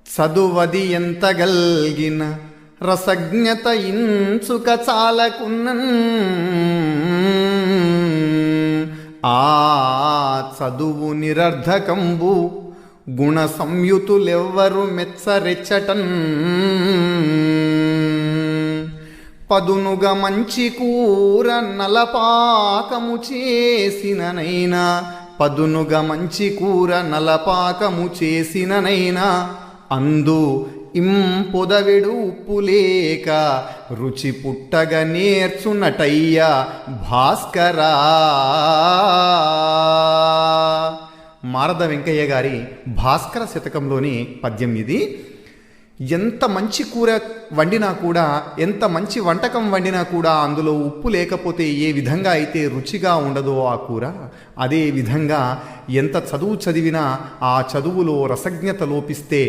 చదువది ఎంత గల్గిన రసజ్ఞత ఇంచుక చాలకున్నన్ ఆ చదువు నిరర్ధకంబు గుణ సంయుతులెవ్వరు మెచ్చరెచ్చటన్ పదునుగ మంచి కూర నలపాకము చేసిననైనా పదునుగ మంచి కూర నలపాకము చేసిననైనా అందు ఇంపొదవిడు ఉప్పు లేక రుచి పుట్టగ నేర్చునటయ్య భాస్కరా. మారద వెంకయ్య గారి భాస్కర శతకంలోని పద్యం ఇది. ఎంత మంచి కూర వండినా కూడా, ఎంత మంచి వంటకం వండినా కూడా అందులో ఉప్పు లేకపోతే ఏ విధంగా అయితే రుచిగా ఉండదో ఆ కూర, అదే విధంగా ఎంత చదువు చదివినా ఆ చదువులో రసజ్ఞత లోపిస్తే